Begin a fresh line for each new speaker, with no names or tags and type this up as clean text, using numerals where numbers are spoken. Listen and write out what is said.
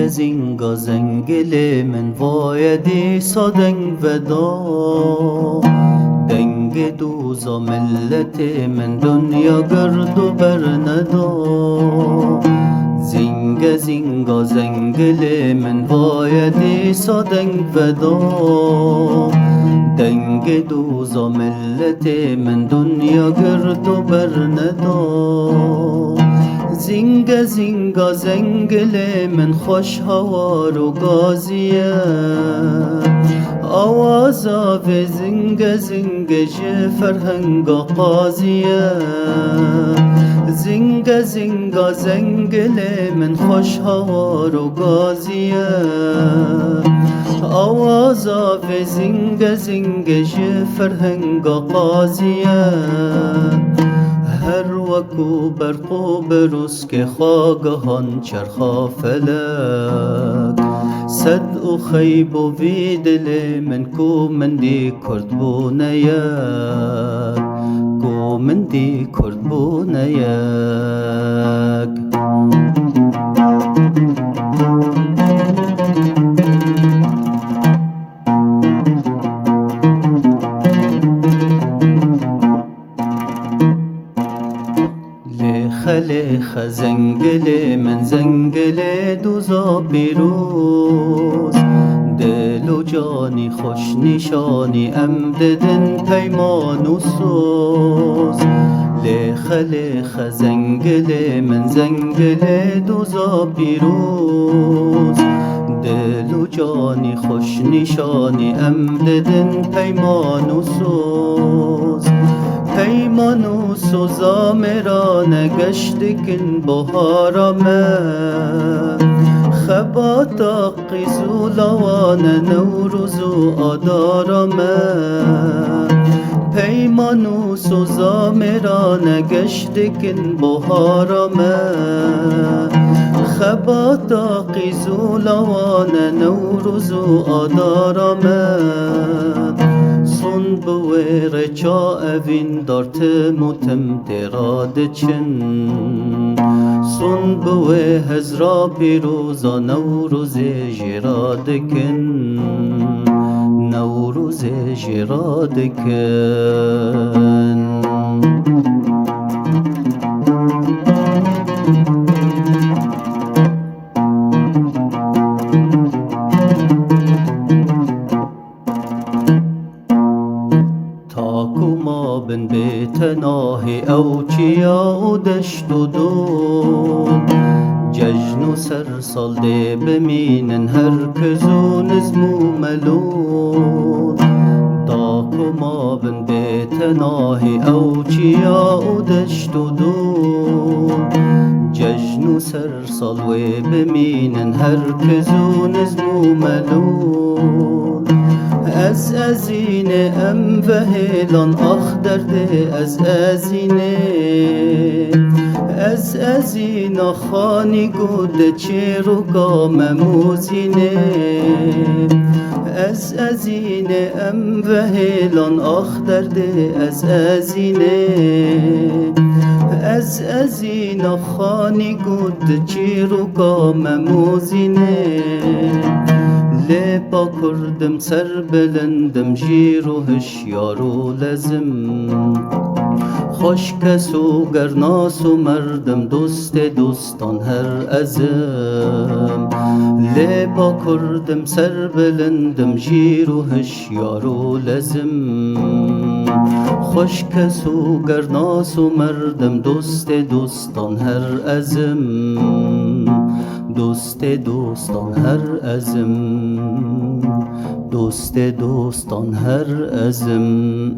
زینگا زنگل من وایدی سادنگ ودا دنگ دوزا ملت من دنیا گرد و برندا زینگا زنگل من وایدی سادنگ ودا دنگ دوزا ملت من دنیا گرد و برندا زینگا زنگل من خوش هوار و گازیه آوازا و زینگ فرهنگا قاضیه زینگا زنگل من خوش هوار و گازیه آوازا و زینگ فرهنگا قاضیه هر وکو برق و بروز که خواگهان چرخا فلک صد و خیب و وی دل من کو مندی کرد بو نیک کو مندی کرد بو نیک خلیخ زنگل من زنگل دوزا پیروز دل و جانی خوش نشانی ام ددن پیمان و سوز خلیخ زنگل من زنگل دوزا پیروز دل و جانی خوش نشانی ام ددن پیمان و سوز پیمان و سوزا مرا نگشت کن بهارم خباتا قیزولوان نوروز و آدارم پیمان و سوزا مرا نگشت کن بهارم خباتا قیزولوان نوروز و آدارم سون بویر چا اوین دارت موتم تراد چن سون بوی هزرا پیروزا نوروز جراد کن نوروز جراد کن بن بتناهی او چیا و دشت و دون ججن و سرسال ده بمینن هر کزو نظم و ملون داکو ما بن بتناهی او چیا و دشت و دون ججن و سرسال و بمینن هر کزو نظم و ملون از ازینه ام وهلان آخ درده از ازینه خانی گود چه رو گام موزینه از ازینه ام وهلان آخ درده از ازینه خانی گود چه رو گام موزینه لبا کردم سر بلندم جیر و هشیار و لزم خوش کس و گرناس و مردم دوست دوستان هر ازم لبا کردم سر بلندم جیر و هشیار و لزم خوش کس و گرناس و مردم دوست دوستان هر ازم دوست دوستان هر ازم دوست دوستان هر ازم